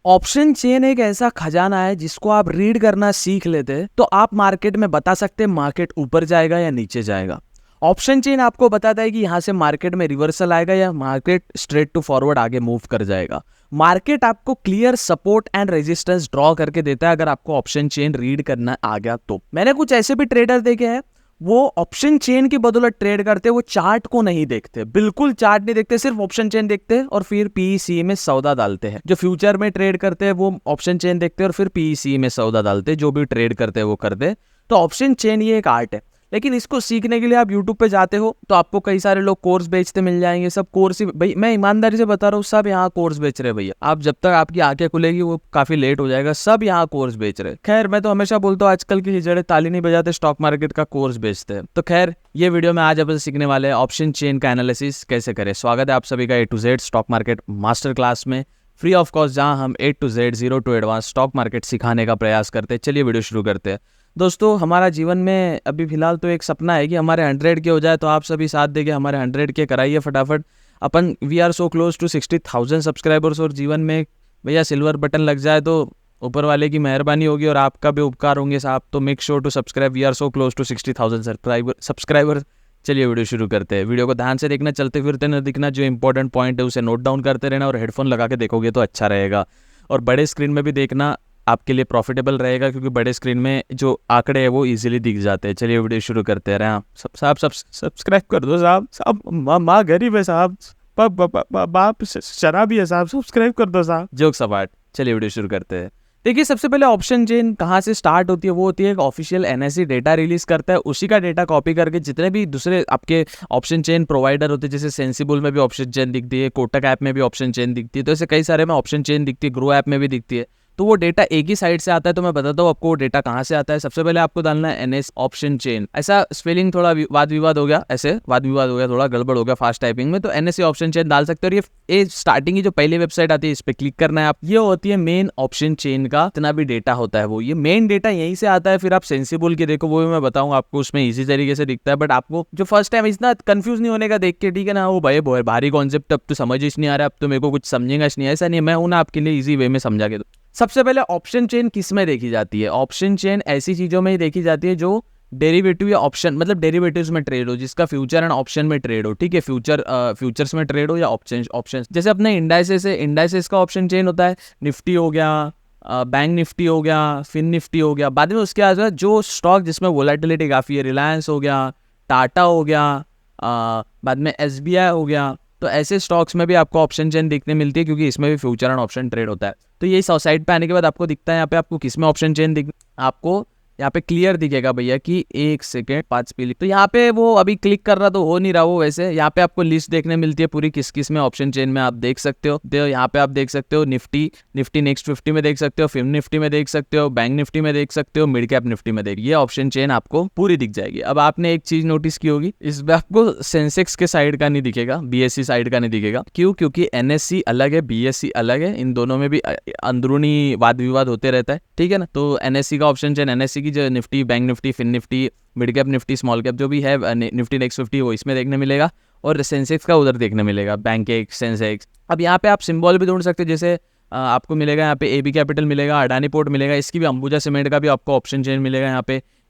Option chain एक ऐसा खजाना है जिसको आप रीड करना सीख लेते हैं तो आप मार्केट में बता सकते हैं मार्केट ऊपर जाएगा या नीचे जाएगा। ऑप्शन चेन आपको बताता है कि यहाँ से मार्केट में रिवर्सल आएगा या मार्केट स्ट्रेट टू फॉरवर्ड आगे मूव कर जाएगा। मार्केट आपको clear support and resistance draw करके देता है अगर आपको ऑप्शन चेन रीड करना आ गया तो। मैंने कुछ ऐसे भी ट्रेडर देखे हैं वो ऑप्शन चेन की बदौलत ट्रेड करते हैं, वो चार्ट को नहीं देखते, बिल्कुल चार्ट नहीं देखते, सिर्फ ऑप्शन चेन देखते हैं और फिर पीईसी में सौदा डालते हैं। जो फ्यूचर में ट्रेड करते हैं वो ऑप्शन चेन देखते हैं और फिर पीईसी में सौदा डालते हैं, जो भी ट्रेड करते हैं वो करते हैं। तो ऑप्शन चेन ये एक आर्ट है, लेकिन इसको सीखने के लिए आप यूट्यूब पे जाते हो तो आपको कई सारे लोग कोर्स बेचते मिल जाएंगे। सब कोर्स ही भाई, मैं ईमानदारी से बता रहा हूँ, सब यहाँ कोर्स बेच रहे हैं भैया। आप जब तक आपकी आंखें खुलेगी वो काफी लेट हो जाएगा, सब यहाँ कोर्स बेच रहे हैं। खैर मैं तो हमेशा बोलता हूँ आजकल की हिजड़े ताली नहीं बजाते, स्टॉक मार्केट का कोर्स बेचते हैं। तो खैर ये वीडियो में आज अपन सीखने वाले हैं ऑप्शन चेन का एनालिसिस कैसे करें। स्वागत है आप सभी का A to Z stock market master class में, फ्री ऑफ कॉस्ट, जहां हम A to Z zero to advance stock market सिखाने का प्रयास करते हैं। चलिए वीडियो शुरू करते हैं। दोस्तों हमारा जीवन में अभी फिलहाल तो एक सपना है कि हमारे 100 के हो जाए, तो आप सभी साथ देके हमारे 100 के कराइए फटाफट। अपन we are so close to 60,000 subscribers और जीवन में भैया सिल्वर बटन लग जाए तो ऊपर वाले की मेहरबानी होगी और आपका भी उपकार होंगे साहब। तो make sure to subscribe, we are so close to 60,000 subscriber. चलिए वीडियो शुरू करते हैं। वीडियो को ध्यान से देखना, चलते फिरते न दिखना, जो इंपॉर्टेंट पॉइंट है उसे नोट डाउन करते रहना और हेडफोन लगा के देखोगे तो अच्छा रहेगा। और बड़े स्क्रीन में भी देखना आपके लिए प्रॉफिटेबल रहेगा, क्योंकि बड़े स्क्रीन में जो आंकड़े हैं वो इजीली दिख जाते हैं। चलिए वीडियो शुरू करते हैं। हाँ साहब सब्सक्राइब कर दो साहब। साहब माँ गरीब है साहब, बाप शराबी है साहब, सब्सक्राइब कर दो साहब। जोक सपाट। चलिए वीडियो शुरू करते हैं। देखिए सबसे पहले ऑप्शन चेन कहाँ से स्टार्ट होती है, वो होती है एक ऑफिशियल एनएससी डेटा रिलीज करता है, उसी का डेटा कॉपी करके जितने भी दूसरे आपके ऑप्शन चेन प्रोवाइडर होते हैं, जैसे सेंसिबल में भी ऑप्शन चेन दिखती है, कोटक ऐप में भी ऑप्शन चेन दिखती है, तो ऐसे कई सारे में ऑप्शन चेन दिखती है, ग्रो ऐप में भी दिखती है। तो वो डेटा एक ही साइड से आता है। तो मैं बताता हूँ आपको वो डेटा कहाँ से आता है। सबसे पहले आपको डालना है एनएस ऑप्शन चेन। ऐसा स्पेलिंग थोड़ा वाद विवाद हो गया, ऐसे वाद विवाद हो गया, थोड़ा गड़बड़ हो गया फास्ट टाइपिंग में, तो एनएससी ऑप्शन चेन डाल सकते हो। और ये स्टार्टिंग की जो पहली वेबसाइट आती है इस पे क्लिक करना है आप। ये होती है मेन ऑप्शन चेन का जितना भी डेटा होता है वो, ये मेन डेटा यहीं से आता है। फिर आप सेंसिबल की देखो, वो भी मैं बताऊंगा आपको, उसमें इजी तरीके से दिखता है। बट आपको जो फर्स्ट टाइम इतना कंफ्यूज नहीं होने का देख के, ठीक है ना, वो भाई भारी कॉन्सेप्ट अब तो समझ ही नहीं आ रहा, अब तो मेरे को कुछ समझेगा नहीं, ऐसा नहीं। मैं हूं ना आपके लिए इजी वे में समझा के। सबसे पहले ऑप्शन चेन किस में देखी जाती है? ऑप्शन चेन ऐसी चीजों में ही देखी जाती है जो डेरिवेटिव या ऑप्शन, मतलब डेरिवेटिव्स में ट्रेड हो, जिसका फ्यूचर एंड ऑप्शन में ट्रेड हो। ठीक है, फ्यूचर्स में ट्रेड हो या ऑप्शन। जैसे अपने इंडाइसेस है, इंडाइसेस का ऑप्शन चेन होता है, निफ्टी हो गया, बैंक निफ्टी हो गया, फिन निफ्टी हो गया। बाद में उसके आगे जो स्टॉक जिसमें वोलेटिलिटी काफ़ी है, रिलायंस हो गया, टाटा हो गया, बाद में एसबीआई हो गया। तो ऐसे स्टॉक्स में भी आपको ऑप्शन चेन देखने मिलती है, क्योंकि इसमें भी फ्यूचर एंड ऑप्शन ट्रेड होता है। तो ये साइड पे आने के बाद आपको दिखता है यहाँ पे आपको किस में ऑप्शन चेन दिख, आपको यहाँ पे क्लियर दिखेगा भैया कि 1 सेकेंड 5 पीली। तो यहाँ पे वो अभी क्लिक कर रहा तो हो नहीं रहा वो, वैसे यहाँ पे आपको लिस्ट देखने मिलती है पूरी किस किस में ऑप्शन चेन में आप देख सकते हो। यहाँ पे आप देख सकते हो निफ्टी नेक्स्ट 50 में देख सकते हो, फिम निफ्टी में देख सकते हो, बैंक निफ्टी में देख सकते हो, मिड कैप निफ्टी में ये ऑप्शन चेन आपको पूरी दिख जाएगी। अब आपने एक चीज नोटिस की होगी, इसमें आपको सेंसेक्स के साइड का नहीं दिखेगा, बीएससी साइड का नहीं दिखेगा। क्यों? क्योंकि एनएससी अलग है, बीएससी अलग है, इन दोनों में भी अंदरूनी वाद विवाद होते रहता है। ठीक है ना, तो एनएससी का ऑप्शन चेन, एनएससी की जो Nifty, bank Nifty, fin Nifty, mid cap Nifty, small cap जो भी है, निफ्टी नेक्स्ट 50 वो इसमें देखने मिलेगा, और सेंसेक्स का उधर देखने मिलेगा, बैंक एक सेंसेक्स। अब यहाँ पे आप सिंबल भी ढूंढ सकते हैं, जैसे आपको मिलेगा यहाँ पे एबी कैपिटल मिलेगा, अडानी पोर्ट मिलेगा, इसकी भी अंबुजा सीमेंट का भी आपको ऑप्शन चेन मिलेगा।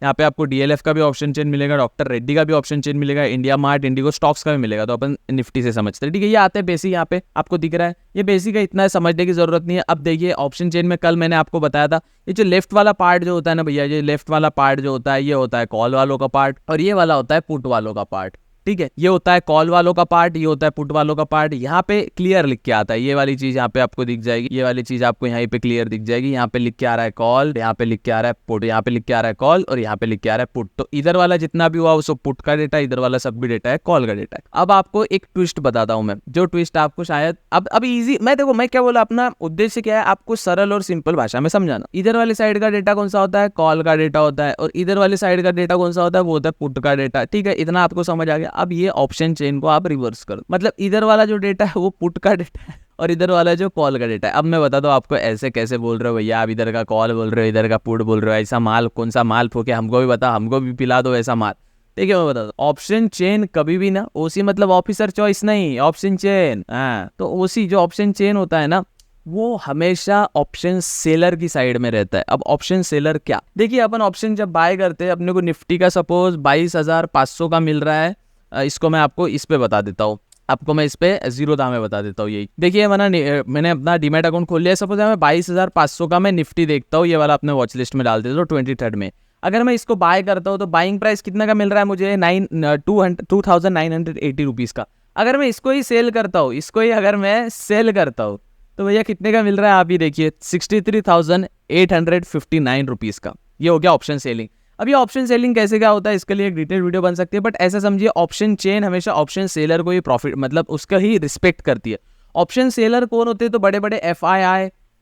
यहाँ पे आपको डीएलएफ का भी ऑप्शन चेन मिलेगा, डॉक्टर रेड्डी का भी ऑप्शन चेन मिलेगा, इंडिया मार्ट, इंडिगो स्टॉक्स का भी मिलेगा। तो अपन निफ्टी से समझते हैं। ठीक है, ये आते हैं बेसिक, यहाँ पे आपको दिख रहा है, ये बेसिक है, इतना समझने की जरूरत नहीं है। अब देखिए ऑप्शन चेन में कल मैंने आपको बताया था, ये जो लेफ्ट वाला पार्ट जो होता है ना भैया, ये लेफ्ट वाला पार्ट जो होता है, ये होता है कॉल वालों का पार्ट, और ये वाला होता है पुट वालों का पार्ट। ठीक है, ये होता है कॉल वालों का पार्ट, ये होता है पुट वालों का पार्ट। यहाँ पे क्लियर लिख के आता है, ये वाली चीज यहाँ पे आपको दिख जाएगी, ये वाली चीज आपको यहाँ पे क्लियर दिख जाएगी। यहाँ पे लिख के आ रहा है कॉल, यहाँ पे लिख के आ रहा है पुट, यहाँ पे लिख के आ रहा है कॉल, और यहाँ पे लिख के आ रहा है पुट। तो इधर वाला जितना भी हुआ वो सब पुट का डेटा, इधर वाला सब भी डेटा है कॉल का डेटा है। अब आपको एक ट्विस्ट बताता हूँ मैं, जो ट्विस्ट आपको शायद अब इजी, मैं देखो मैं क्या बोला, अपना उद्देश्य क्या है, आपको सरल और सिंपल भाषा में समझाना। इधर वाली साइड का डेटा कौन सा होता है? कॉल का डेटा होता है, और इधर वाली साइड का डेटा कौन सा होता है? वो होता है पुट का डेटा। ठीक है, इतना आपको समझ आ गया। अब ये ऑप्शन चेन को आप रिवर्स करो, मतलब इधर वाला जो डेटा है वो पुट का डेटा है, और इधर वाला जो कॉल का डेटा है। अब मैं बता दूं आपको ऐसे कैसे बोल रहे हो भैया, आप इधर का कॉल बोल रहे हो, इधर का पुट बोल रहे हो, ऐसा माल कौन सा माल फोके, हमको भी बता, हमको भी पिला दो ऐसा माल। ठीक है, मैं बता दूं, ऑप्शन चेन कभी भी ना, ओसी मतलब ऑफिसर चॉइस नहीं, ऑप्शन चेन। हाँ, तो ओसी जो ऑप्शन चेन होता है ना, वो हमेशा ऑप्शन सेलर की साइड में रहता है। अब ऑप्शन सेलर क्या, देखिए अपन ऑप्शन जब बाय करते हैं अपने को निफ्टी का सपोज 22,500 का मिल रहा है, इसको मैं आपको इस पे बता देता हूँ, आपको मैं इस पे जीरो दाम में बता देता हूँ। यही देखिए मैंने अपना डीमैट अकाउंट खोल लिया, सपोज मैं 22,500 का मैं निफ्टी देखता हूँ, ये वाला अपने वॉच लिस्ट में डाल देता हूँ 23rd में। अगर मैं इसको बाय करता हूँ तो बाइंग प्राइस कितना का मिल रहा है मुझे 2,980 रुपीज़ का। अगर मैं इसको ही सेल करता हूँ, इसको ही अगर मैं सेल करता हूँ तो भैया कितने का मिल रहा है आप ही देखिए 63,859 रुपीज़ का। ये हो गया ऑप्शन सेलिंग। अब ये ऑप्शन सेलिंग कैसे क्या होता है इसके लिए एक डिटेल वीडियो बन सकती है, बट ऐसा समझिए ऑप्शन चेन हमेशा ऑप्शन सेलर को ही प्रॉफिट मतलब उसका ही रिस्पेक्ट करती है। ऑप्शन सेलर कौन होते हैं, तो बड़े बड़े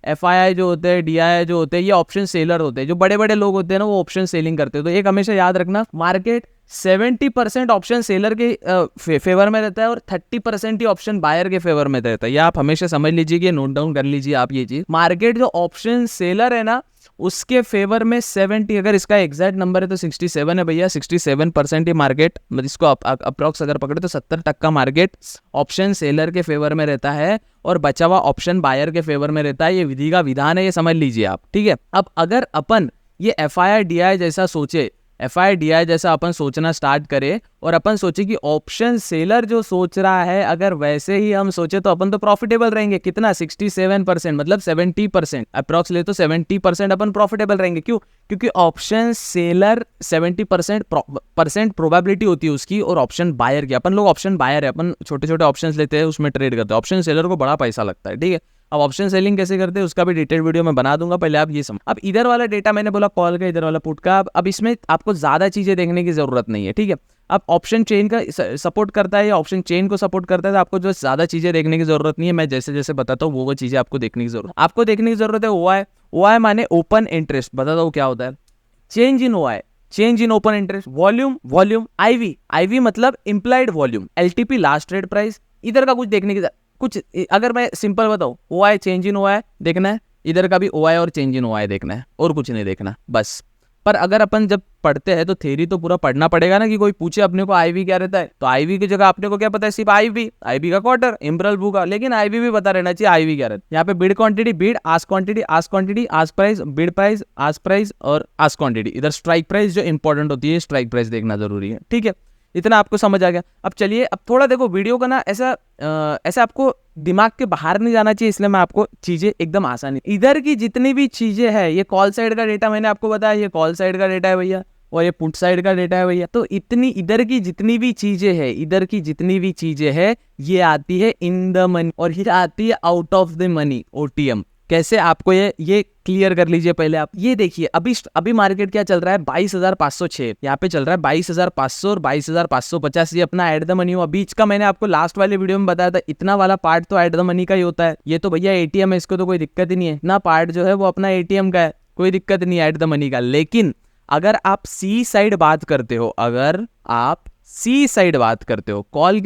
एफआईआई जो होते हैं, डीआईआई जो होते हैं, ये ऑप्शन सेलर होते हैं। जो बड़े बड़े लोग होते हैं ना वो ऑप्शन सेलिंग करते हैं। तो एक हमेशा याद रखना, मार्केट 70% ऑप्शन सेलर के फेवर में रहता है और 30% ही ऑप्शन बायर के फेवर में रहता है। ये आप हमेशा समझ लीजिए कि नोट डाउन कर लीजिए आप ये चीज। मार्केट जो ऑप्शन सेलर है ना उसके फेवर में 70, अगर इसका एग्जैक्ट नंबर है तो 67 है भैया, 67% ही मार्केट, मतलब इसको अप्रॉक्स अगर पकड़े तो 70% मार्केट ऑप्शन सेलर के फेवर में रहता है और बचा हुआ ऑप्शन बायर के फेवर में रहता है। ये विधि का विधान है, ये समझ लीजिए आप, ठीक है। अब अगर अपन ये एफआईआई डीआई जैसा सोचे, एफआईआई डीआई जैसा अपन सोचना स्टार्ट करें और अपन सोचे कि ऑप्शन सेलर जो सोच रहा है अगर वैसे ही हम सोचे तो अपन तो प्रॉफिटेबल रहेंगे। कितना 67%, मतलब 70% अप्रॉक्स ले तो 70% अपन प्रॉफिटेबल रहेंगे। क्यों? क्योंकि ऑप्शन सेलर 70% प्रोबेबिलिटी होती है उसकी और ऑप्शन बायर की, अपन लोग ऑप्शन बायर है, अपन छोटे छोटे ऑप्शंस लेते हैं उसमें ट्रेड करते हैं। ऑप्शन सेलर को बड़ा पैसा लगता है, ठीक है। अब ऑप्शन सेलिंग कैसे करते हैं उसका भी डिटेल वीडियो मैं बना दूंगा, पहले आप ये समझ। अब इधर वाला डेटा मैंने बोला कॉल का, इधर वाला पुट का। अब इसमें आपको ज्यादा चीजें देखने की जरूरत नहीं है, ठीक है। अब ऑप्शन चेन का सपोर्ट करता है या ऑप्शन चेन को सपोर्ट करता है तो आपको जो ज्यादा चीजें देखने की जरूरत नहीं है। मैं जैसे जैसे बताता हूँ वो चीजें आपको देखने की जरूरत, आपको देखने की जरूरत है ओआई। ओआई माने ओपन इंटरेस्ट, बताता हूँ क्या होता है। Change in OI, change in open interest, volume IV मतलब implied volume, LTP last trade price. इधर का कुछ देखने की कुछ, अगर मैं सिंपल बताऊं ओआई चेंज इन ओआई देखना है, इधर का भी ओआई और चेंज इन ओआई देखना है और कुछ नहीं देखना बस। पर अगर अपन जब पढ़ते हैं तो थ्योरी तो पूरा पढ़ना पड़ेगा ना, कि कोई पूछे अपने को आईवी क्या रहता है तो आईवी की जगह अपने को क्या पता है, सिर्फ आईवी का क्वार्टर इम्ब्रल बू का, लेकिन आईवी भी पता रहना चाहिए आईवी क्या रहता है। यहाँ पे bid quantity, bid ask quantity, ask quantity, ask price, bid price, ask price और आस्क क्वांटिटी। इधर स्ट्राइक प्राइस जो इंपॉर्टेंट होती है, स्ट्राइक प्राइस देखना जरूरी है, ठीक है। इतना आपको समझ आ गया। अब चलिए अब थोड़ा देखो वीडियो का ना ऐसा आपको दिमाग के बाहर नहीं जाना चाहिए, इसलिए मैं आपको चीजें एकदम आसानी, इधर की जितनी भी चीजें है, ये कॉल साइड का डेटा मैंने आपको बताया, ये कॉल साइड का डेटा है भैया और ये पुट साइड का डेटा है भैया। तो इतनी इधर की जितनी भी चीजें है, इधर की जितनी भी चीजें है ये आती है इन द मनी और ये आती है out of the money, OTM. कैसे आपको ये क्लियर कर लीजिए पहले आप ये देखिए। अभी मार्केट क्या चल रहा है 22,506, यहाँ पे चल रहा है 22,500 और 22,550, ये अपना एट द मनी हुआ। बीच का मैंने आपको लास्ट वाले वीडियो में बताया था, इतना वाला पार्ट तो एट द मनी का ही होता है। ये तो भैया एटीएम है, इसको तो कोई दिक्कत ही नहीं है, इतना पार्ट जो है वो अपना एटीएम का है, कोई दिक्कत नहीं है एट द मनी का। लेकिन अगर आप सी साइड बात करते हो, अगर आप सी साइड बात करते हो, कॉल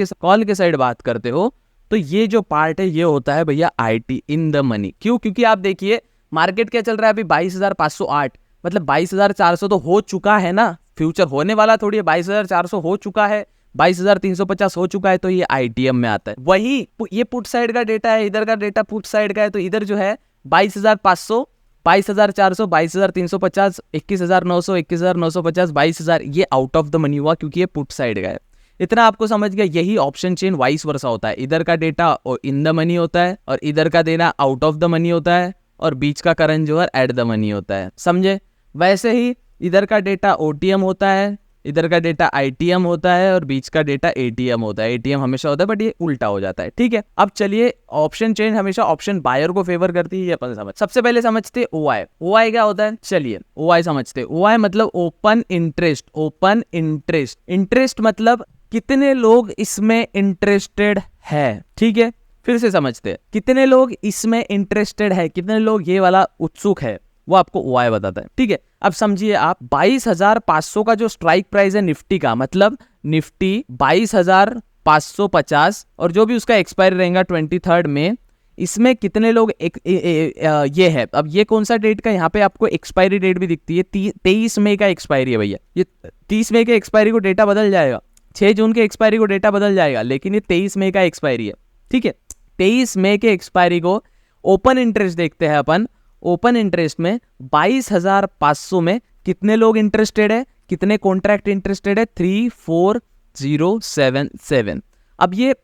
के साइड बात करते हो, तो ये जो पार्ट है ये होता है भैया आईटी इन द मनी। क्यों? क्योंकि आप देखिए मार्केट क्या चल रहा है अभी 22,508, मतलब 22,400 तो हो चुका है ना, फ्यूचर होने वाला थोड़ी है, 22,400 हो चुका है, 22,350 हो चुका है, तो ये आईटीएम में आता है। वही ये पुट साइड का डेटा है, इधर का डेटा पुट साइड का है, तो इधर जो है 22,500, 22,400, 22,350, 21,900, 21,950, 22,000, ये आउट ऑफ द मनी हुआ क्योंकि ये पुट साइड का है। इतना आपको समझ गया। यही ऑप्शन चेन वाइस वर्सा होता है, इधर का डेटा इन द मनी होता है और इधर का देना आउट ऑफ द मनी होता है और बीच का करंट जो है एट द मनी होता है, समझे। वैसे ही इधर का डेटा ओटीएम होता है, इधर का डेटा आईटीएम होता है और बीच का डेटा एटीएम होता है। एटीएम हमेशा होता है बट ये उल्टा हो जाता है, ठीक है। अब चलिए ऑप्शन चेन हमेशा ऑप्शन बायर को फेवर करती है, ये अपन समझ। सबसे पहले समझते ओआई। ओआई क्या होता है, चलिए ओआई समझते। ओआई मतलब open interest, open interest, interest मतलब कितने लोग इसमें इंटरेस्टेड है, ठीक है। फिर से समझते हैं, कितने लोग इसमें इंटरेस्टेड है, कितने लोग ये वाला उत्सुक है, वो आपको ओआई बताता है, ठीक है। अब समझिए आप 22,500 का जो स्ट्राइक प्राइस है निफ्टी का, मतलब निफ्टी 22,550 और जो भी उसका एक्सपायरी रहेगा 23rd में, इसमें कितने लोग ये है। अब ये कौन सा डेट का, यहाँ पे आपको एक्सपायरी डेट भी दिखती है, 23 मई का एक्सपायरी है भैया। ये 30 मई के एक्सपायरी को डेटा बदल जाएगा, 6 जून के एक्सपायरी को डेटा बदल जाएगा, लेकिन ये 23 मई का एक्सपायरी है, ठीक है। 23 मई के एक्सपायरी को ओपन इंटरेस्ट देखते हैं अपन। ओपन इंटरेस्ट में 22,500 में कितने लोग इंटरेस्टेड है, कितने कॉन्ट्रैक्ट इंटरेस्टेड है, 34077। अब ये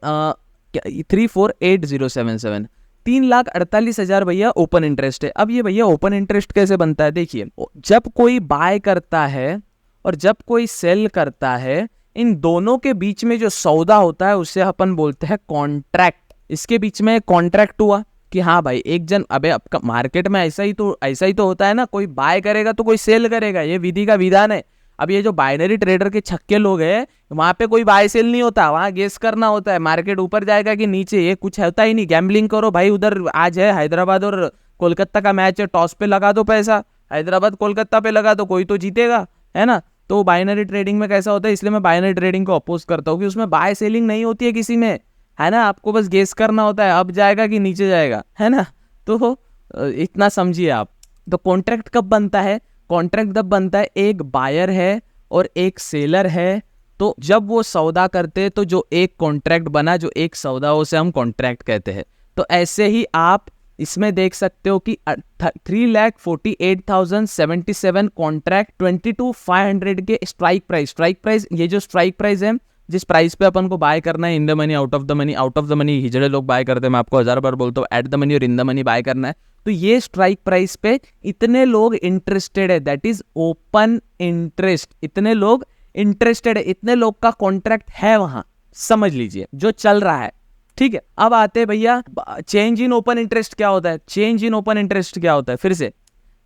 348,077, 3,48,000 भैया ओपन इंटरेस्ट है। अब ये भैया ओपन इंटरेस्ट कैसे बनता है, देखिए जब कोई बाय करता है और जब कोई सेल करता है, इन दोनों के बीच में जो सौदा होता है उसे अपन बोलते हैं कॉन्ट्रैक्ट। इसके बीच में कॉन्ट्रैक्ट हुआ कि हाँ भाई एक जन, अबे अब मार्केट में ऐसा ही तो होता है ना, कोई बाय करेगा तो कोई सेल करेगा, ये विधि का विधान है। अब ये जो बाइनरी ट्रेडर के छक्के लोग हैं, वहां पे कोई बाय सेल नहीं होता, वहां गेस करना होता है मार्केट ऊपर जाएगा कि नीचे, ये कुछ होता ही नहीं। गैम्बलिंग करो भाई, उधर आज है हैदराबाद और कोलकाता का मैच है, टॉस पे लगा दो पैसा, हैदराबाद कोलकाता पे लगा दो, कोई तो जीतेगा, है ना। तो बाइनरी ट्रेडिंग में कैसा होता है, इसलिए मैं बाइनरी ट्रेडिंग को अपोज करता हूँ कि उसमें बाय सेलिंग नहीं होती है किसी में, है ना। आपको बस गेस करना होता है अब जाएगा कि नीचे जाएगा, है ना। तो इतना समझिए आप। तो कॉन्ट्रैक्ट कब बनता है, कॉन्ट्रैक्ट तब बनता है एक बायर है और एक सेलर है, तो जब वो सौदा करते तो जो एक कॉन्ट्रैक्ट बना, जो एक सौदा, उसे हम कॉन्ट्रैक्ट कहते हैं। तो ऐसे ही आप इसमें देख सकते हो कि 3,48,077 कॉन्ट्रैक्ट, 22,500 के स्ट्राइक प्राइस, ये जो स्ट्राइक प्राइस है जिस प्राइस पे अपन को बाय करना है, in the money, out of the money हिजड़े लोग बाय करते हैं, मैं आपको 1000 बार बोलता हूँ, एट द मनी और इन द मनी बाय करना है। तो ये स्ट्राइक प्राइस पे इतने लोग इंटरेस्टेड है, दैट इज ओपन इंटरेस्ट। इतने लोग इंटरेस्टेड है, इतने लोग का कॉन्ट्रैक्ट है वहां, समझ लीजिए जो चल रहा है, ठीक है। अब आते हैं भैया चेंज इन ओपन इंटरेस्ट क्या होता है। चेंज इन ओपन इंटरेस्ट क्या होता है, फिर से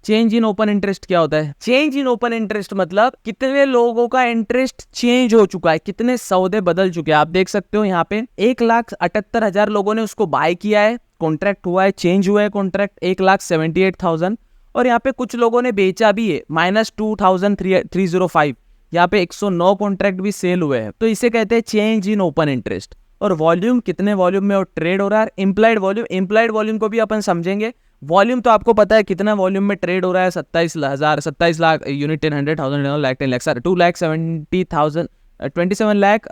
चेंज इन ओपन इंटरेस्ट क्या होता है। चेंज इन ओपन इंटरेस्ट मतलब कितने लोगों का इंटरेस्ट चेंज हो चुका है, कितने सौदे बदल चुके हैं। आप देख सकते हो यहाँ पे 1,78,000 लोगों ने उसको बाय किया है, कॉन्ट्रैक्ट हुआ है, चेंज हुआ है कॉन्ट्रैक्ट 1,78,000, और यहाँ पे कुछ लोगों ने बेचा भी है, -2,305। यहाँ पे 109 कॉन्ट्रैक्ट भी सेल हुए हैं। तो इसे कहते हैं चेंज इन ओपन इंटरेस्ट। और वॉल्यूम, कितने वॉल्यूम में वो ट्रेड हो रहा है, इम्प्लाइड वॉल्यूम को भी अपन समझेंगे। वॉल्यूम तो आपको पता है कितना वॉल्यूम में ट्रेड हो रहा है, 27 लाख यूनिट, 10,100,000 लाख 10 लाख 2,70,000 27 लाख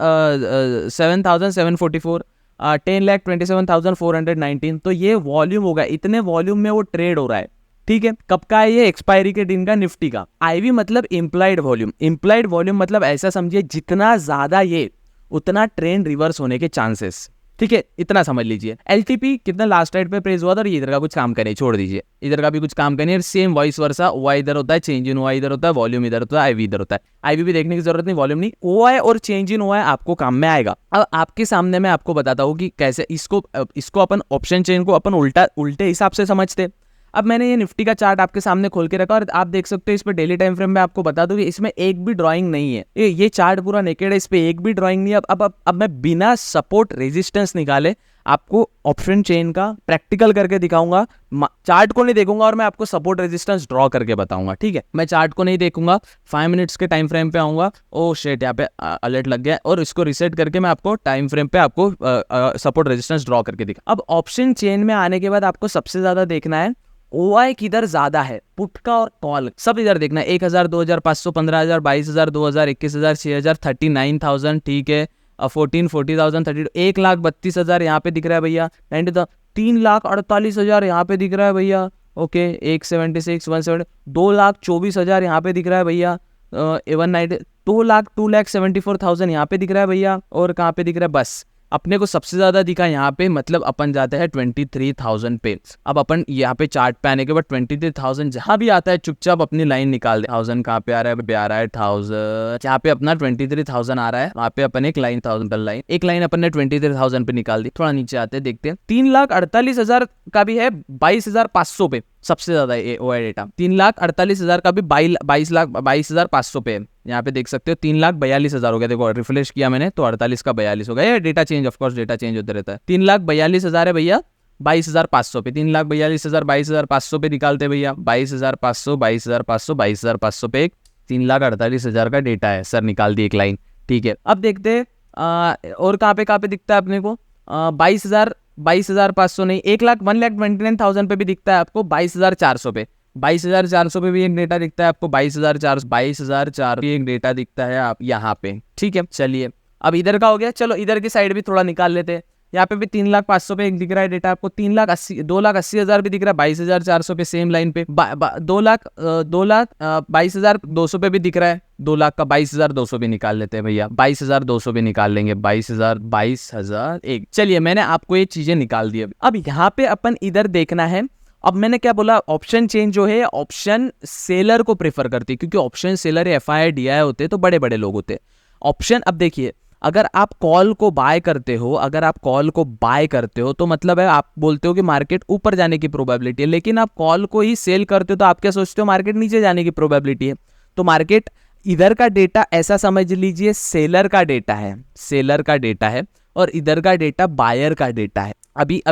7,744 10,27,419। तो ये वॉल्यूम होगा, इतने वॉल्यूम में वो ट्रेड हो रहा है, ठीक है। कब का है ये, एक्सपायरी के दिन का, निफ्टी का। आईवी मतलब इम्प्लाइड वॉल्यूम मतलब ऐसा समझिए जितना ज्यादा ये उतना ट्रेंड रिवर्स होने के चांसेस, ठीक है, इतना समझ लीजिए। एलटीपी कितना लास्ट राइट पे प्रेस हुआ था, और ये इधर का कुछ काम करने छोड़ दीजिए, इधर का भी कुछ काम करने, सेम वॉइस वर्सा, ओआई इधर होता है, चेंज इन ओआई इधर होता है, वॉल्यूम इधर होता है, आईवी इधर होता है। आईवी भी देखने की जरूरत नहीं, वॉल्यूम नहीं, ओआई और चेंज इन ओआई आपको काम में आएगा। अब आपके सामने मैं आपको बताता हूँ कि कैसे इसको अपन ऑप्शन चेन को अपन उल्टे हिसाब से समझते। अब मैंने ये निफ्टी का चार्ट आपके सामने खोल के रखा और आप देख सकते हो इस पे डेली टाइम फ्रेम में आपको बता दूं कि इसमें एक भी ड्राइंग नहीं है, ये चार्ट पूरा नेकेड है, इस पे एक भी ड्राइंग नहीं है। अब मैं बिना सपोर्ट रेजिस्टेंस निकाले आपको ऑप्शन चेन का प्रैक्टिकल करके दिखाऊंगा। चार्ट को नहीं देखूंगा और मैं आपको सपोर्ट रेजिस्टेंस ड्रॉ करके बताऊंगा, ठीक है। मैं चार्ट को नहीं देखूंगा, 5 मिनट्स के टाइम फ्रेम पे आऊंगा। ओ शिट, यहाँ पे अलर्ट लग गया, और इसको रिसेट करके मैं आपको टाइम फ्रेम पे आपको सपोर्ट रेजिस्टेंस ड्रॉ करके दिखा। अब ऑप्शन चेन में आने के बाद आपको सबसे ज्यादा देखना है ओआई किधर ज्यादा है, पुट का और कॉल, सब इधर देखना है। 1,000, 2,500, 15,000, 22,000, 2,000, 21,000, 6,000, 39,000, ठीक है, 14, 40,000, 32, 1,32,000 यहाँ पे दिख रहा है भैया, 90,000, 3,48,000 यहाँ पे दिख रहा है भैया, ओके, 176, 170, 2,24,000 यहाँ पे दिख रहा है भैया, 190, 2,74,000 यहाँ पे दिख रहा है भैया, और कहाँ पे दिख रहा है, बस अपने को सबसे ज्यादा दिखा यहाँ पे, मतलब अपन जाते हैं 23,000 पे। अब अपन यहाँ पे चार्ट पे आने के बाद 23,000 जहां भी आता है चुपचाप अपनी लाइन निकाल दे। 1000 कहाँ पे आ रहा है, पे आ रहा है 1000, जहाँ पे अपना 23,000 आ रहा है वहाँ पे अपन एक लाइन 1000 एक लाइन अपन ने 23,000 पे निकाल दी। थोड़ा नीचे आते हैं, देखते हैं 3,48,000 का भी है 22,500 पे, सबसे ज्यादा ओआई डेटा। 3,48,000 का भी 22,500 पे है, यहाँ पे देख सकते हो 3,42,000 हो गया। देखो रिफ्रेश किया मैंने तो 48 का 42 हो गया, data change, of course data change होता रहता है। 3,42,000 है भैया 22,500 पे, 3,42,000 22,500 पे निकालते भैया, 22,500 22,500 22,500 पे 3,48,000 का डेटा है सर, निकाल दी एक लाइन, ठीक है। अब देखते हैं और कहाँ पे दिखता है अपने को, 22,500 नहीं, 1,29,000 पे भी दिखता है आपको, 22,400 पे, 22,400 पे भी एक डेटा दिखता है आपको, 22,400 एक डेटा दिखता है आप यहाँ पे, ठीक है। चलिए अब इधर का हो गया, चलो इधर की साइड भी थोड़ा निकाल लेते हैं। यहाँ पे भी 3,05,000 पे एक दिख रहा है डेटा आपको, 2,80,000 भी दिख रहा है, 22,400 पे सेम लाइन पे, 2,22,200 पे भी दिख रहा है, 2 लाख का 22,200 भी निकाल लेते हैं भैया, 22,200 भी निकाल लेंगे, 22,000 एक। चलिए मैंने आपको ये चीजें निकाल दी। अब यहाँ पे अपन इधर देखना है। अब मैंने क्या बोला, ऑप्शन चेंज जो है ऑप्शन सेलर को प्रेफर करती है, क्योंकि ऑप्शन सेलर FII DII होते तो बड़े बड़े लोग होते ऑप्शन। अब देखिए, अगर आप कॉल को बाय करते हो, तो मतलब है आप बोलते हो कि मार्केट ऊपर जाने की प्रोबेबिलिटी है, लेकिन आप कॉल को ही सेल करते हो तो आप क्या सोचते हो, मार्केट नीचे जाने की प्रोबेबिलिटी है। तो मार्केट इधर का डेटा ऐसा समझ लीजिए सेलर का डेटा है और इधर का डेटा बायर का डेटा है। अभी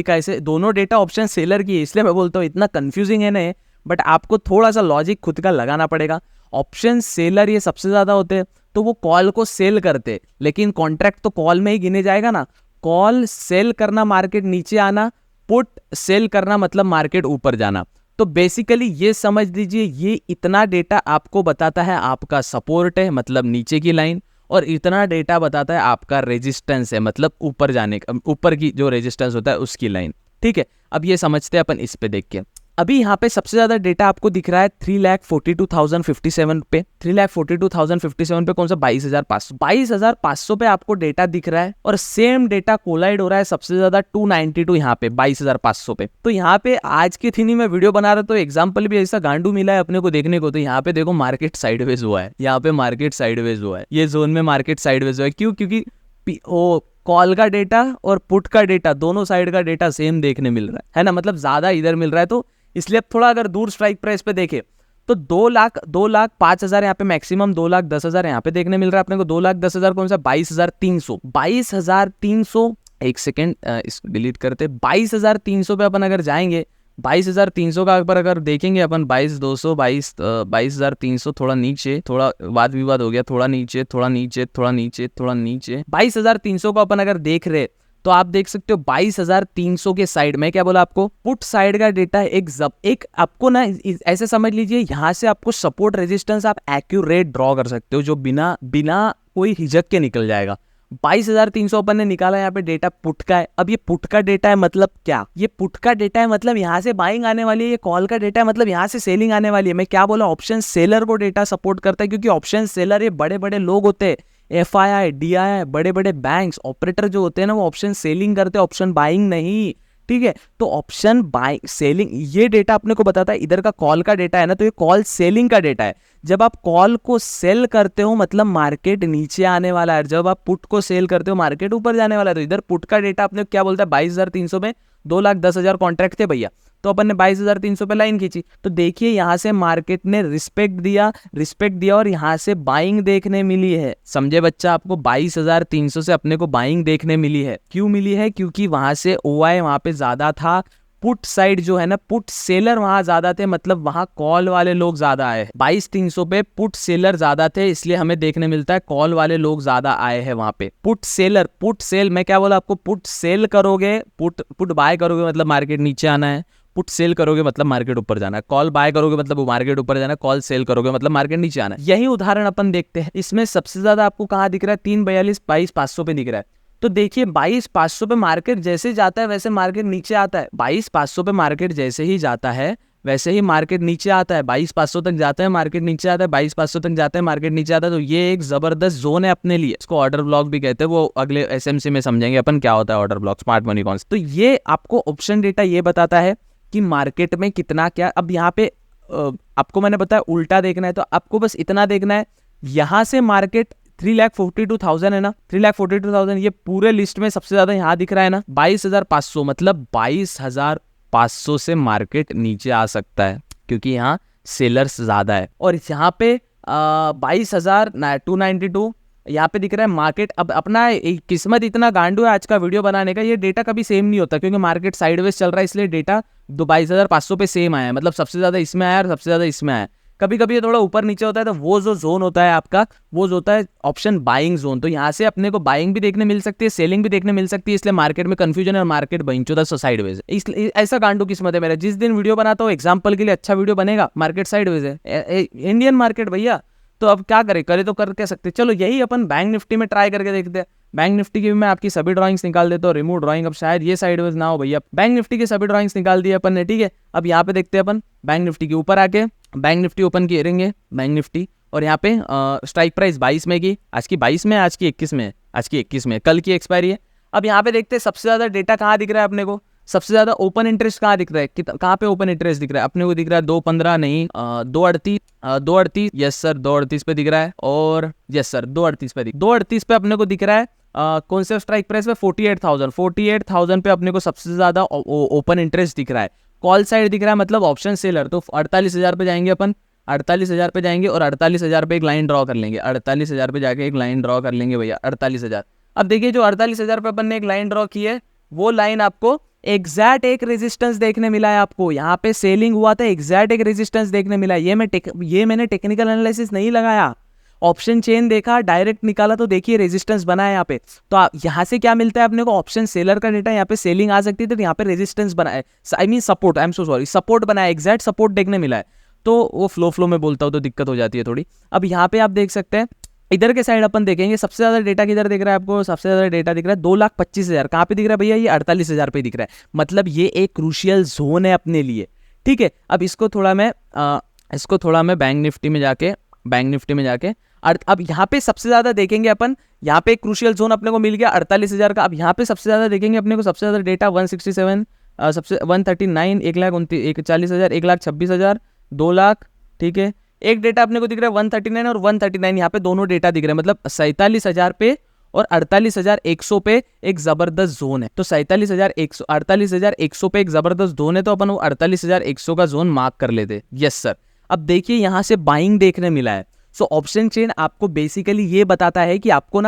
कैसे दोनों डेटा ऑप्शन सेलर की है, इसलिए मैं बोलता हूँ इतना कंफ्यूजिंग है ना, बट आपको थोड़ा सा लॉजिक खुद का लगाना पड़ेगा। ऑप्शन सेलर ये सबसे ज्यादा होते हैं, तो वो कॉल को सेल करते, लेकिन कॉन्ट्रैक्ट तो कॉल में ही गिने जाएगा ना। कॉल सेल करना मार्केट नीचे आना, पुट सेल करना मतलब मार्केट ऊपर जाना। तो बेसिकली ये समझ लीजिए, ये इतना डेटा आपको बताता है आपका सपोर्ट है मतलब नीचे की लाइन, और इतना डेटा बताता है आपका रेजिस्टेंस है मतलब ऊपर जाने का, ऊपर की जो रेजिस्टेंस होता है उसकी लाइन। ठीक है, अब ये समझते हैं अपन इस पे देख के। अभी यहाँ पे सबसे ज्यादा डेटा आपको दिख रहा है 3,42,057 पे, 3,42,057 पे कौन सा 22,500 पे आपको डेटा दिख रहा है, और सेम डेटा कोलाइड हो रहा है सबसे ज्यादा 292 यहाँ पे 22,500 पे। तो यहाँ पे आज की थीनी में वीडियो बना रहा तो एग्जाम्पल भी ऐसा गांडू मिला है अपने को देखने को। तो यहाँ पे देखो मार्केट साइडवेज हुआ है, ये जोन में मार्केट साइडवेज हुआ है। क्यों? क्योंकि कॉल का डेटा और पुट का डेटा दोनों साइड का डेटा सेम देखने मिल रहा है ना, मतलब ज्यादा इधर मिल रहा है। तो इसलिए थोड़ा अगर दूर स्ट्राइक प्राइस पे देखे तो 2,05,000 यहाँ पे मैक्सिमम, 2,10,000 यहाँ पे देखने मिल रहा है अपने को। 2,10,000 कौन सा 22,300 एक सेकेंड इसको डिलीट करते। 22,300 पे अपन अगर जाएंगे, 22,300 का अगर देखेंगे अपन, 22,200 22,300 थोड़ा नीचे, थोड़ा वाद विवाद हो गया, थोड़ा नीचे 22,300 को अपन अगर देख रहे तो आप देख सकते हो 22,300 के साइड में क्या बोला आपको, पुट साइड का डेटा है। एक आपको ना ऐसे समझ लीजिए, यहाँ से आपको सपोर्ट रेजिस्टेंस आप एक्यूरेट ड्रॉ कर सकते हो, जो बिना कोई हिचक के निकल जाएगा। 22,300 अपन ने निकाला यहाँ पे डेटा पुट का है। अब ये पुट का डेटा है मतलब क्या, ये पुट का डेटा है मतलब यहाँ से बाइंग आने वाली है, ये कॉल का डेटा है मतलब यहाँ से सेलिंग आने वाली है। मैं क्या बोला, ऑप्शन सेलर को डेटा सपोर्ट करता है, क्योंकि ऑप्शन सेलर ये बड़े बड़े लोग होते हैं, FII DII बड़े बड़े बैंक्स ऑपरेटर जो होते हैं ना, वो ऑप्शन सेलिंग करते हैं, ऑप्शन बाइंग नहीं। ठीक है, तो ऑप्शन बाइंग सेलिंग ये डेटा अपने को बताता है। इधर का कॉल का डेटा है ना, तो ये कॉल सेलिंग का डेटा है। जब आप कॉल को सेल करते हो मतलब मार्केट नीचे आने वाला है, जब आप पुट को सेल करते हो मार्केट ऊपर जाने वाला है। तो इधर पुट का डेटा अपने क्या बोलता है, 22,300 में 2,10,000 कॉन्ट्रैक्ट थे भैया, तो अपन ने 22,300 पे लाइन खींची। तो देखिए यहाँ से मार्केट ने रिस्पेक्ट दिया और यहाँ से बाइंग देखने मिली है। समझे बच्चा, आपको 22,300 से अपने को बाइंग देखने मिली है। क्यों मिली है? क्योंकि वहां से OI वहां पे ज्यादा था, पुट साइड जो है ना, पुट सेलर वहां ज्यादा थे, मतलब वहां कॉल वाले लोग ज्यादा आए। 22,300 पे पुट सेलर ज्यादा थे, इसलिए हमें देखने मिलता है कॉल वाले लोग ज्यादा आए हैं वहां पे। पुट सेल मैं क्या बोला आपको, पुट सेल करोगे, पुट बाय करोगे मतलब मार्केट नीचे आना है, पुट सेल करोगे मतलब मार्केट ऊपर जाना है, कॉल बाय करोगे मतलब वो मार्केट ऊपर जाना है, कॉल सेल करोगे मतलब मार्केट नीचे आना है। यही उदाहरण अपन देखते हैं। इसमें सबसे ज्यादा आपको कहाँ दिख रहा है, 3,42 22,500 पे दिख रहा है। तो देखिए 22,500 पे मार्केट जैसे जाता है वैसे मार्केट नीचे आता है। 22,500 पे मार्केट जैसे ही जाता है वैसे ही मार्केट नीचे आता है। 22,500 तक जाता है मार्केट नीचे आता है, 22,500 तक जाता है मार्केट नीचे आता है। तो ये एक जबरदस्त जोन है अपने लिए, इसको ऑर्डर ब्लॉक भी कहते हैं। वो अगले SMC में समझेंगे अपन क्या होता है order block, smart money cons. तो ये आपको ऑप्शन डेटा ये बताता है कि मार्केट में कितना क्या। अब यहाँ पे आपको मैंने बताया उल्टा देखना है, तो आपको बस इतना देखना है, यहाँ से मार्केट 3,42,000 है ना, 3,42,000 ये पूरे लिस्ट में सबसे ज्यादा यहाँ दिख रहा है ना। 22,500 मतलब 22,500 से मार्केट नीचे आ सकता है, क्योंकि यहाँ सेलर्स ज्यादा है। और यहाँ पे 22,292 यहाँ पे दिख रहा है मार्केट। अब अपना किस्मत इतना गांडू है आज का वीडियो बनाने का, ये डेटा कभी सेम नहीं होता, क्योंकि मार्केट साइडवेज चल रहा है, इसलिए डेटा 22,500 पे सेम आया है, मतलब सबसे ज्यादा इसमें आया और सबसे ज्यादा इसमें आया। कभी कभी ये थोड़ा ऊपर नीचे होता है, तो वो जो जोन होता है आपका, वो जो होता है ऑप्शन बाइंग जोन। तो यहाँ से अपने को बाइंग भी देखने मिल सकती है, सेलिंग भी देखने मिल सकती है, इसलिए मार्केट में कंफ्यूजन है और मार्केट बंचो साइडवेज है। इसलिए ऐसा गांडू किस्मत है मेरा। जिस दिन वीडियो बनाता हूँ एग्जाम्पल के लिए अच्छा वीडियो बनेगा, मार्केट साइडवेज है, इंडियन मार्केट भैया, तो अब क्या करें, करे तो कर क्या सकते। चलो यही अपन बैंक निफ्टी में ट्राई करके देखते हैं। बैंक निफ्टी की भी मैं आपकी सभी ड्राइंग्स निकाल देता हूँ, रिमूव ड्राइंग। अब शायद ये साइडवेज ना हो भैया, बैंक निफ्टी की सभी ड्राइंग्स निकाल दी अपन ने, ठीक है। अब यहाँ पे देखते हैं अपन बैंक निफ्टी के ऊपर आके, बैंक निफ्टी ओपन करेंगे, बैंक निफ्टी, और यहाँ पे स्ट्राइक प्राइस 22 में की, आज की 22 में, आज की 21 में, आज की 21 में, कल की एक्सपायरी है। अब यहाँ पे देखते हैं सबसे ज्यादा डेटा कहाँ दिख रहा है अपने को, सबसे ज्यादा ओपन इंटरेस्ट कहाँ दिख रहा है, कहाँ पे ओपन इंटरेस्ट दिख रहा है अपने को, दिख रहा है 2.15 नहीं 2.38, यस सर 2.38 पे दिख रहा है, और यस सर 2.38 पे अपने को दिख रहा है। कौन से स्ट्राइक प्राइस पे 48,000 पे अपने को सबसे ज्यादा ओपन इंटरेस्ट दिख रहा है। कॉल साइड दिख रहा है, मतलब ऑप्शन सेलर, तो 48,000 पे जाएंगे अपन, 48,000 पे जाएंगे और 48,000 पे एक लाइन ड्रॉ कर लेंगे, 48,000 पे जाके एक लाइन ड्रॉ कर लेंगे भैया, 48,000। अब देखिए जो 48,000 पे अपन ने एक लाइन ड्रॉ की है, वो लाइन आपको एग्जैक्ट एक रेजिस्टेंस देखने मिला है। आपको यहाँ पे सेलिंग हुआ था, एग्जैक्ट एक रेजिस्टेंस देखने मिला है। ये मैंने टेक्निकल एनालिसिस नहीं लगाया, ऑप्शन चेन देखा, डायरेक्ट निकाला, तो देखिए रेजिस्टेंस बना है यहाँ पे। तो यहाँ से क्या मिलता है अपने को, ऑप्शन सेलर का डेटा, यहाँ पे सेलिंग आ सकती है, तो यहाँ पे रेजिस्टेंस बना है, I mean support, I am so sorry, support बना है, एग्जैक्ट सपोर्ट देखने मिला है। तो वो फ्लो में बोलता हूँ तो दिक्कत हो जाती है थोड़ी। अब यहाँ पे आप देख सकते हैं, इधर के साइड अपन देखेंगे सबसे ज्यादा डेटा किधर दिख रहा है आपको, सबसे ज्यादा डेटा दिख रहा है 2,25,000। कहाँ पे दिख रहा है भैया, ये 48,000 पे दिख रहा है, मतलब ये एक क्रूशियल जोन है अपने लिए, ठीक है। अब इसको थोड़ा मैं बैंक निफ्टी में जाके अब यहाँ पे सबसे ज्यादा देखेंगे अपन, यहाँ पे एक क्रूशियल जोन अपने को मिल गया 48,000 का। अब यहाँ पे सबसे ज्यादा देखेंगे अपने को, सबसे ज्यादा डेटा 167, सबसे 139, 1,40,000, 1,26,000, 2 लाख, ठीक है। एक डेटा अपने को दिख रहा है 139 और 139, यहाँ पे दोनों डेटा दिख रहे हैं, मतलब 47,000 पे और 48,100 पे एक जबरदस्त जोन है। तो 48,100 पे एक जबरदस्त जोन है, तो अपन वो 48,100 का जोन मार्क कर लेते, यस सर। अब देखिए यहाँ से बाइंग देखने मिला है। सो ऑप्शन चेन आपको बेसिकली ये बताता है कि आपको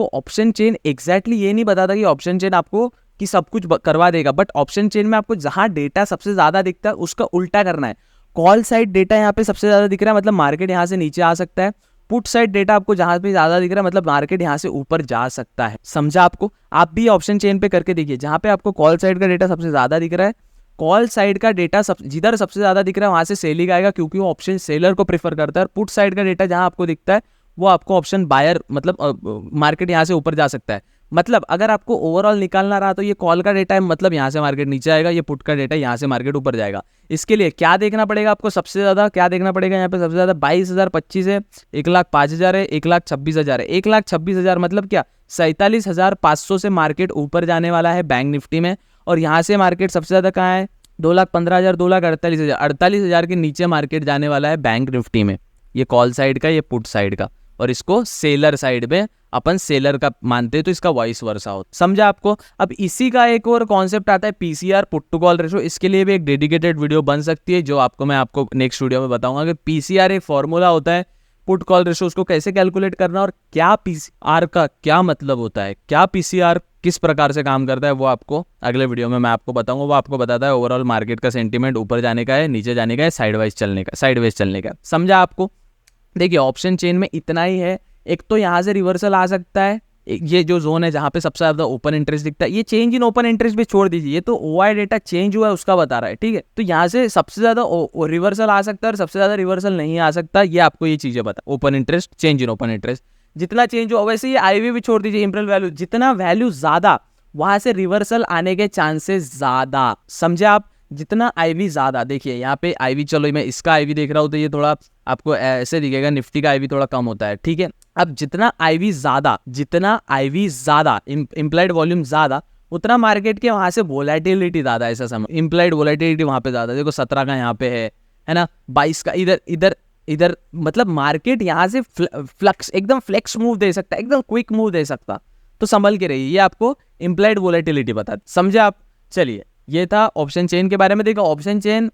ऑप्शन चेन एग्जैक्टली ये नहीं बताता कि ऑप्शन चेन आपको कि सब कुछ करवा देगा, बट ऑप्शन चेन में आपको जहां डेटा सबसे ज्यादा दिखता है उसका उल्टा करना है। कॉल साइड डेटा यहाँ पे सबसे ज्यादा दिख रहा है, मतलब मार्केट यहाँ से नीचे आ सकता है। पुट साइड डेटा आपको जहां पे ज्यादा दिख रहा है, मतलब मार्केट यहाँ से ऊपर जा सकता है। समझा आपको? आप भी ऑप्शन चेन पे करके देखिए, जहां पे आपको कॉल साइड का डेटा सबसे ज्यादा दिख रहा है, कॉल साइड का डेटा जिधर सबसे ज्यादा दिख रहा है वहां से सेलिंग आएगा, क्योंकि वो ऑप्शन सेलर को प्रेफर करता है। और पुट साइड का डेटा जहां आपको दिखता है वो आपको ऑप्शन बायर, मतलब मार्केट यहाँ से ऊपर जा सकता है। मतलब अगर आपको ओवरऑल निकालना रहा तो ये कॉल का डेटा है, मतलब यहाँ से मार्केट नीचे आएगा, ये पुट का डेटा यहाँ से मार्केट ऊपर जाएगा। इसके लिए क्या देखना पड़ेगा आपको, सबसे ज्यादा क्या देखना पड़ेगा, यहाँ पे सबसे ज्यादा 22,025 है, 1,05,000 है, 1,26,000 है। 1,26,000 मतलब क्या, 47,500 से मार्केट ऊपर जाने वाला है बैंक निफ्टी में। और यहाँ से मार्केट सबसे ज्यादा कहाँ है, 2,15,000, 2,48,000, 48,000 के नीचे मार्केट जाने वाला है बैंक निफ्टी में। ये कॉल साइड का, ये पुट साइड का, और इसको सेलर साइड में अपन सेलर का मानते हैं, तो इसका वॉइस वर्सा हो। समझा आपको? अब इसी का एक और कॉन्सेप्ट आता है PCR, put to call ratio. इसके लिए भी एक डेडिकेटेड वीडियो बन सकती है, जो मैं आपको नेक्स्ट वीडियो में बताऊंगा कि पीसीआर एक फॉर्मूला होता है, पुट कॉल रेशो उसको कैसे कैलकुलेट करना, और क्या पीसीआर का क्या मतलब होता है, क्या पीसीआर किस प्रकार से काम करता है, वो आपको अगले वीडियो में मैं आपको बताऊंगा। वो आपको बताता है ओवरऑल मार्केट का सेंटीमेंट ऊपर जाने का है, नीचे जाने का है, साइडवेज चलने का। समझा आपको? देखिए ऑप्शन चेन में इतना ही है, एक तो यहाँ से रिवर्सल आ सकता है, ये जो जोन है जहाँ पे सबसे ज्यादा ओपन इंटरेस्ट दिखता है, ये चेंज इन ओपन इंटरेस्ट भी छोड़ दीजिए, ये तो ओआई डेटा चेंज हुआ है उसका बता रहा है, ठीक है। तो यहाँ से सबसे ज्यादा रिवर्सल आ सकता है और सबसे ज्यादा रिवर्सल नहीं आ सकता, ये आपको ये चीजें बता, open interest, change in open interest जितना चेंज हो। वैसे ये आईवी भी छोड़ दीजिए, इंपीरियल वैल्यू, जितना वैल्यू ज्यादा वहां से रिवर्सल आने के चांसेस ज्यादा। समझे आप? जितना आईवी ज्यादा, देखिए यहाँ पे आईवी, चलो मैं इसका आईवी देख रहा हूँ तो ये थोड़ा आपको ऐसे दिखेगा, निफ्टी का आईवी थोड़ा कम होता है, ठीक है। अब जितना आईवी ज्यादा, इम्प्लाइड वॉल्यूम ज्यादा, उतना मार्केट के वहां से वोलेटिलिटी ज्यादा, ऐसा समझ, इम्प्लाइड वोलेटिलिटी वहां पे ज्यादा। देखो 17 का यहाँ पे है ना, 22 का इधर, मतलब मार्केट यहाँ से फ्लक्स, एकदम फ्लेक्स मूव दे सकता है, एकदम क्विक मूव दे सकता। तो संभल के रहिए, ये आपको इम्प्लाइड वोलेटिलिटी बता। समझे आप? चलिए, ये था ऑप्शन चेन के बारे में। देखो ऑप्शन चेन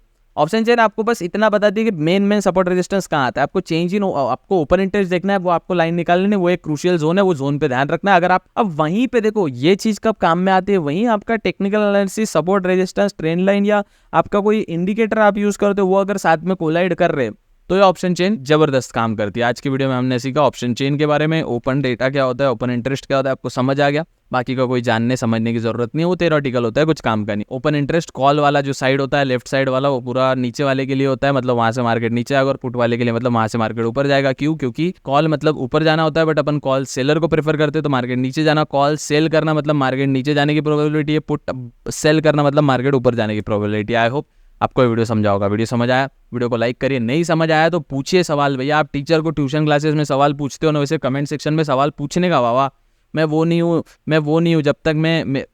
आपको बस इतना बता दी कि मेन सपोर्ट रेजिस्टेंस कहाँ आता है। आपको चेंज इन, आपको ओपन इंटरेस्ट देखना है, वो आपको लाइन निकालनी है, वो एक क्रूशियल जोन है, वो जोन पे ध्यान रखना है। अगर आप अब वहीं पे देखो, ये चीज कब काम में आती है, वहीं आपका technical analysis, support resistance, trend line, या आपका कोई इंडिकेटर आप यूज करते हो, वो अगर साथ में कोलाइड कर रहे हैं तो ये ऑप्शन चेन जबरदस्त काम करती है। आज की वीडियो में हमने सीखा ऑप्शन चेन के बारे में, ओपन डेटा क्या होता है, ओपन इंटरेस्ट क्या होता है, आपको समझ आ गया। बाकी का कोई जानने समझने की जरूरत नहीं, वो थ्योरेटिकल होता है, कुछ काम का नहीं। ओपन इंटरेस्ट कॉल वाला जो साइड होता है, लेफ्ट साइड वाला, वो पूरा नीचे वाले के लिए होता है, मतलब वहां से मार्केट नीचे आएगा, और पुट वाले के लिए मतलब वहां से मार्केट ऊपर जाएगा। क्यों? क्योंकि कॉल मतलब ऊपर जाना होता है, बट अपन कॉल सेलर को प्रेफर करते हैं तो मार्केट नीचे जाना। कॉल सेल करना मतलब मार्केट नीचे जाने की प्रोबेबिलिटी है, पुट सेल करना मतलब मार्केट ऊपर जाने की प्रोबेबिलिटी। आई होप आपको ये वीडियो समझा होगा। वीडियो समझ आया, वीडियो को लाइक करिए। नहीं समझ आया तो पूछिए सवाल। भैया आप टीचर को ट्यूशन क्लासेस में सवाल पूछते हो ना, वैसे कमेंट सेक्शन में सवाल पूछने का वावा। मैं वो नहीं हूँ जब तक मैं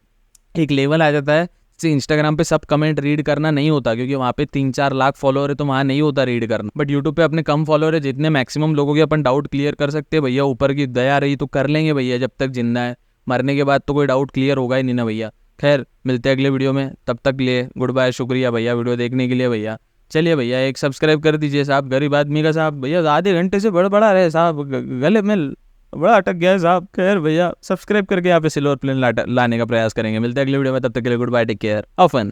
एक लेवल आ जाता है इंस्टाग्राम पे सब कमेंट रीड करना नहीं होता, क्योंकि वहाँ पे 3-4 लाख फॉलोअर है तो वहाँ नहीं होता रीड करना। बट यूट्यूब पे अपने कम फॉलोअर है, जितने मैक्सिमम लोगों के अपन डाउट क्लियर कर सकते हैं भैया, ऊपर की दया रही तो कर लेंगे भैया, जब तक जिंदा है। मरने के बाद तो कोई डाउट क्लियर होगा ही नहीं ना भैया। खैर मिलते हैं अगले वीडियो में, तब तक लिए गुड बाय। शुक्रिया भैया वीडियो देखने के लिए भैया। चलिए भैया एक सब्सक्राइब कर दीजिए साहब, गरीब आदमी का साहब। भैया आधे घंटे से बड़ा रहे साहब, गले में बड़ा अटक गया है साहब। खैर भैया सब्सक्राइब करके यहाँ पे सिल्वर प्लेन लाने का प्रयास करेंगे। मिलते हैं अगले वीडियो में, तब तक के लिए good bye, take care, often.